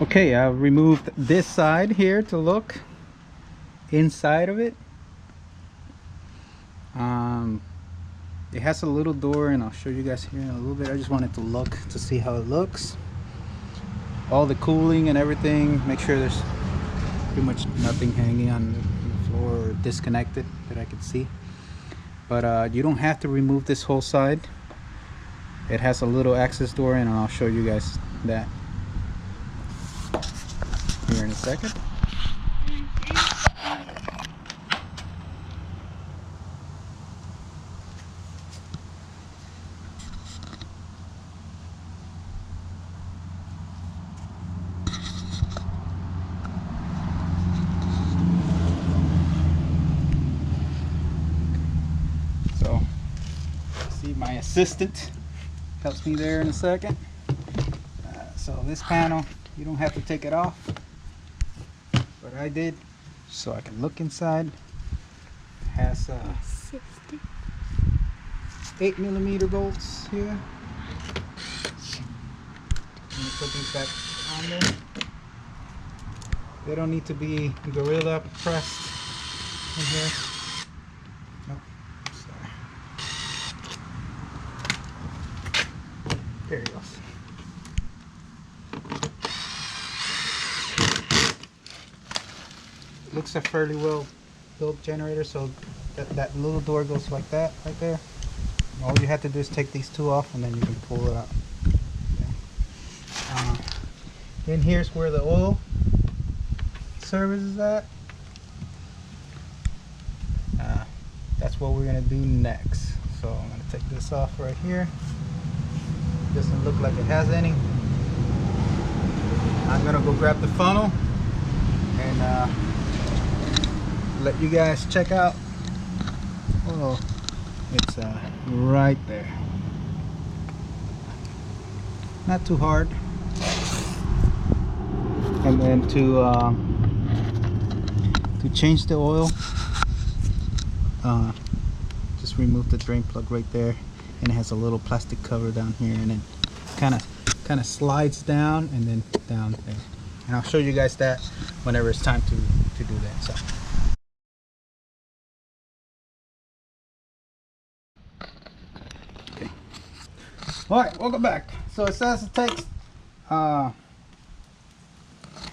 Okay, I removed this side here to look inside of it. It has a little door, and I'll show you guys here in a little bit. I just wanted to look to see how it looks, all the cooling and everything. Make sure there's pretty much nothing hanging on the floor or disconnected that I can see. But you don't have to remove this whole side. It has a little access door, and I'll show you guys that here in a second. So, see, my assistant helps me there in a second. So this panel, you don't have to take it off, but I did, so I can look inside. It has 8mm bolts here. Let me put these back on there. They don't need to be gorilla pressed in here. Nope. Sorry. There he goes. Looks a fairly well built generator, so that little door goes like that right there. All you have to do is take these two off, and then you can pull it out. Then here's where the oil service is at. That's what we're gonna do next. So I'm gonna take this off right here. Doesn't look like it has any. I'm gonna go grab the funnel and let you guys check out. Oh, it's right there. Not too hard. And then to change the oil, just remove the drain plug right there, and it has a little plastic cover down here, and then kind of slides down and then down there. And I'll show you guys that whenever it's time to do that. So. Okay. All right, welcome back. So it says it takes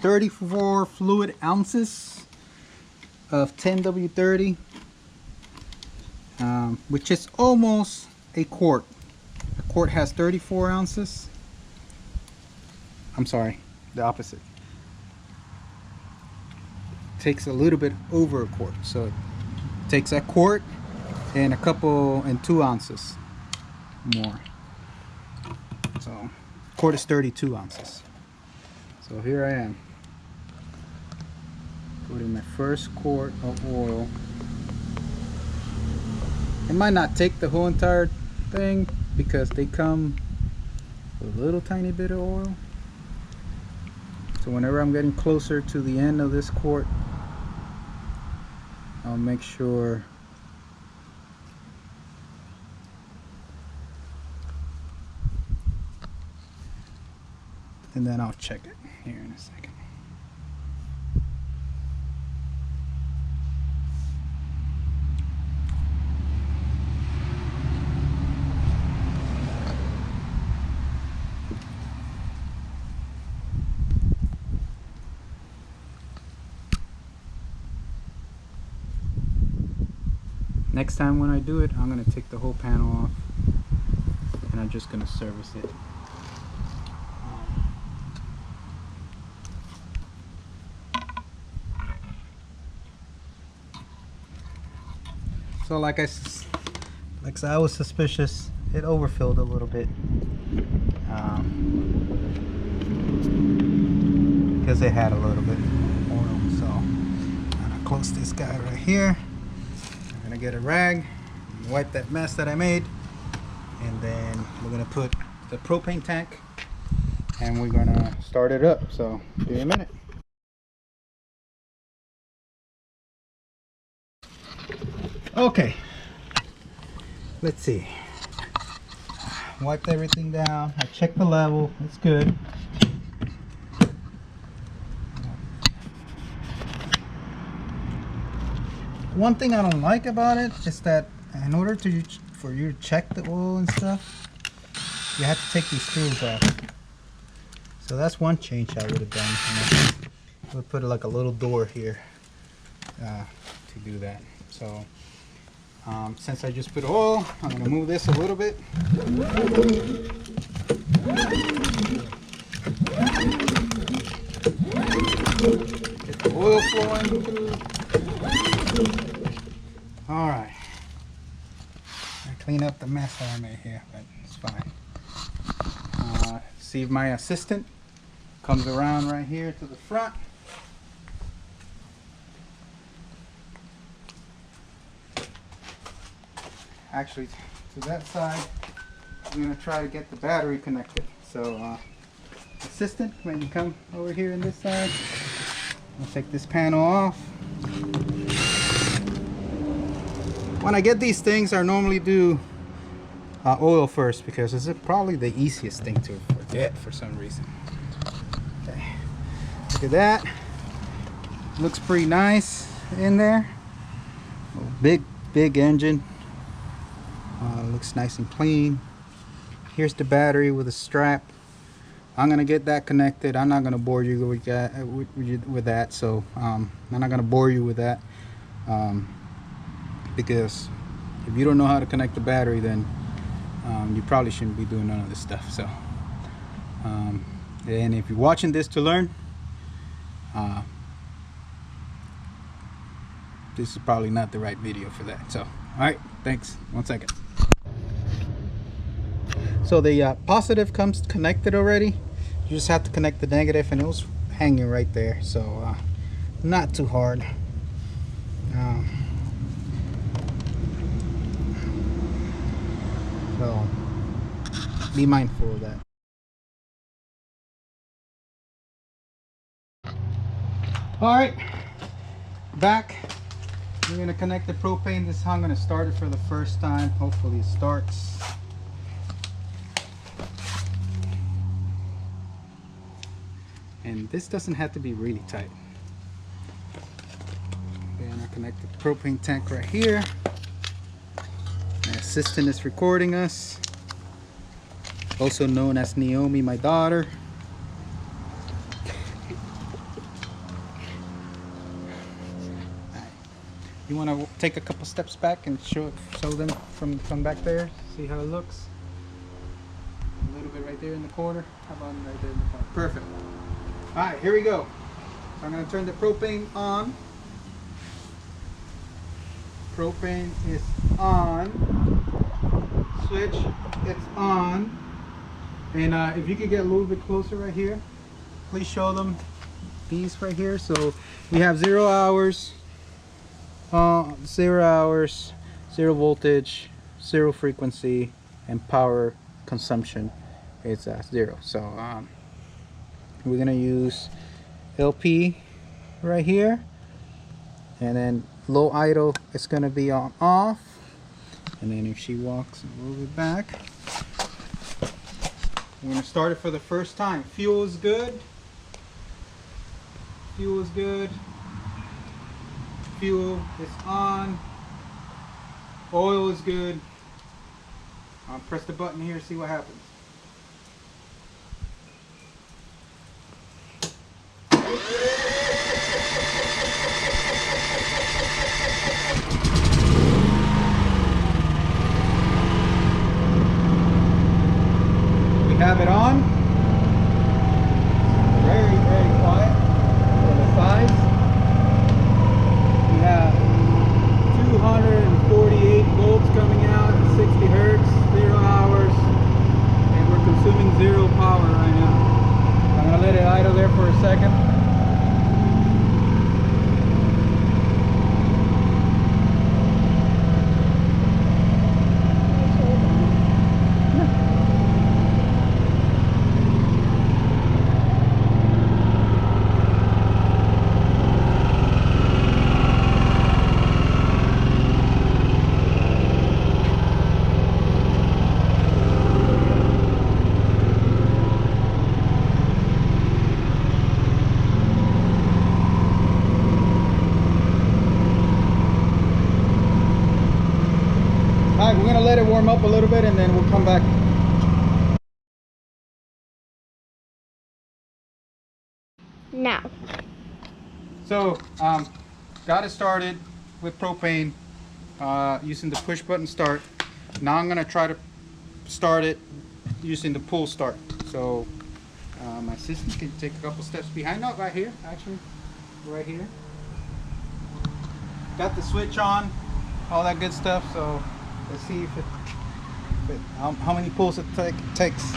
34 fluid ounces of 10W30, which is almost a quart. A quart has 34 ounces. I'm sorry, the opposite. It takes a little bit over a quart, so it takes a quart and a couple and 2 ounces more. So quart is 32 ounces. So here I am, putting my first quart of oil. It might not take the whole entire thing because they come with a little tiny bit of oil. So whenever I'm getting closer to the end of this quart, I'll make sure and then I'll check it here in a second. Next time when I do it, I'm going to take the whole panel off, and I'm just going to service it. So like I was suspicious, it overfilled a little bit because it had a little bit of oil. So I'm gonna close this guy right here. I'm gonna get a rag, wipe that mess that I made, and then we're gonna put the propane tank and we're gonna start it up. So give me a minute. Okay, let's see. Wiped everything down. I checked the level. It's good. One thing I don't like about it is that in order for you to check the oil and stuff, you have to take these screws off. So that's one change I would have done. I would put like a little door here to do that. So since I just put oil, I'm going to move this a little bit. Get the oil flowing. All right. I clean up the mess I made here, but it's fine. See if my assistant comes around right here to the front. Actually, to that side, I'm going to try to get the battery connected. So, assistant, when you come over here on this side, I'll take this panel off. When I get these things, I normally do oil first because it's probably the easiest thing to forget for some reason. Okay, look at that. Looks pretty nice in there. Big engine. Looks nice and clean. Here's the battery with a strap. I'm gonna get that connected. I'm not gonna bore you with that. So I'm not gonna bore you with that because if you don't know how to connect the battery, then you probably shouldn't be doing none of this stuff. So and if you're watching this to learn, this is probably not the right video for that. So all right, thanks. 1 second. So the positive comes connected already. You just have to connect the negative, and it was hanging right there. So not too hard. So be mindful of that. All right, back. We're gonna connect the propane. This is how I'm gonna start it for the first time. Hopefully it starts. And this doesn't have to be really tight. And I connect the propane tank right here. My assistant is recording us, also known as Naomi, my daughter. You want to take a couple steps back and show them from back there. See how it looks. A little bit right there in the corner. How about right there in the corner? Perfect. All right, here we go. I'm going to turn the propane on. Propane is on. Switch, it's on. And if you could get a little bit closer right here, please show them these right here. So we have 0 hours, 0 hours, 0 voltage, 0 frequency, and power consumption is 0. So we're gonna use LP right here, and then low idle is gonna be on off. And then if she walks a little bit back, we're gonna start it for the first time. Fuel is good. Fuel is good. Fuel is on. Oil is good. I'll press the button here, see what happens. We have it on. Very, very quiet for the size. We have 248 volts coming out at 60 hertz, 0 hours, and we're consuming 0 power right now. I'm going to let it idle there for a second. All right, we're gonna let it warm up a little bit and then we'll come back. Now. So, got it started with propane using the push button start. Now I'm gonna try to start it using the pull start. So my assistant can take a couple steps behind. No, right here, actually, right here. Got the switch on, all that good stuff. So let's see if how many pulls it takes.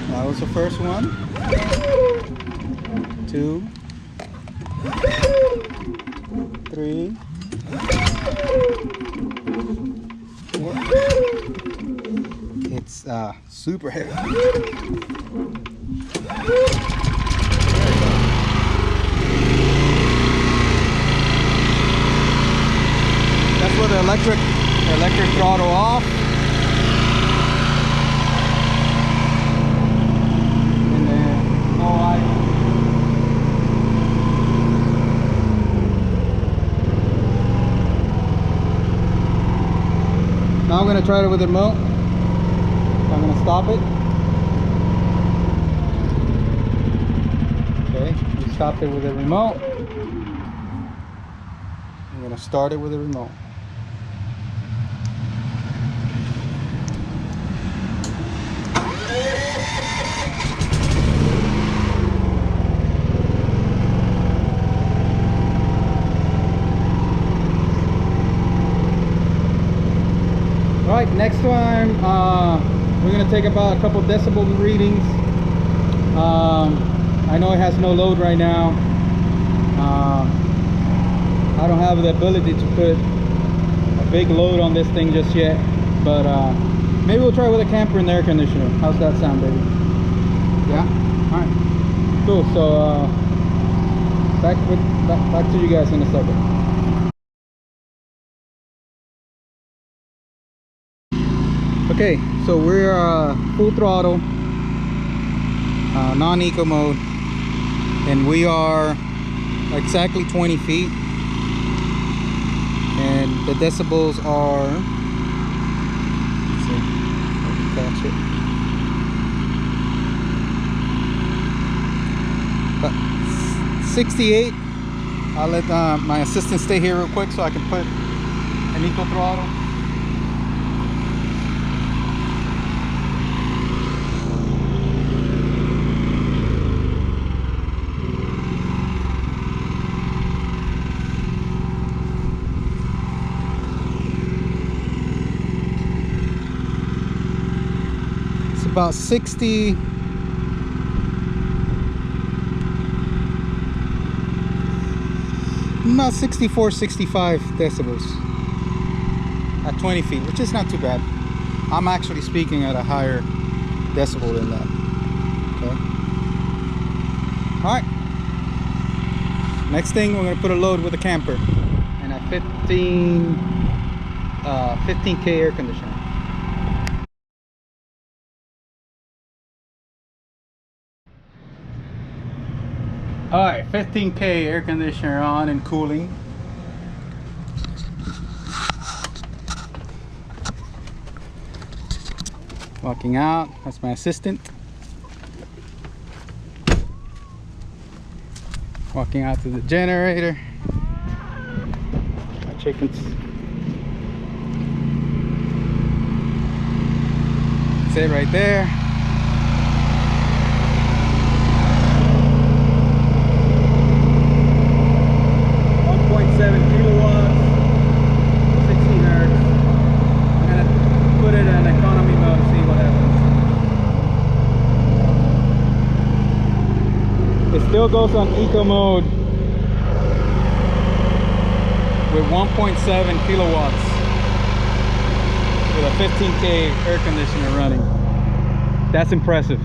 That was the first one. 2, 3, 4. It's super heavy. That's with the electric throttle off. And then no idle. Now I'm going to try it with the remote. I'm going to stop it. Okay, we stopped it with the remote. I'm going to start it with the remote. Alright, next time we're going to take about a couple decibel readings. I know it has no load right now. I don't have the ability to put a big load on this thing just yet, but maybe we'll try with a camper and the air conditioner. How's that sound, baby? Yeah? Alright, cool. So back to you guys in a second. Okay, so we're full throttle, non-eco mode, and we are exactly 20 feet, and the decibels are, let's see if I can catch it, about 68. I'll let my assistant stay here real quick so I can put an eco throttle. About 60, about 64, 65 decibels at 20 feet, which is not too bad. I'm actually speaking at a higher decibel than that. Okay. All right. Next thing, we're going to put a load with a camper and a 15K air conditioner. Alright, 15K air conditioner on and cooling. Walking out, that's my assistant. Walking out to the generator. My chickens. That's it right there. Still goes on eco mode with 1.7 kilowatts with a 15K air conditioner running. That's impressive.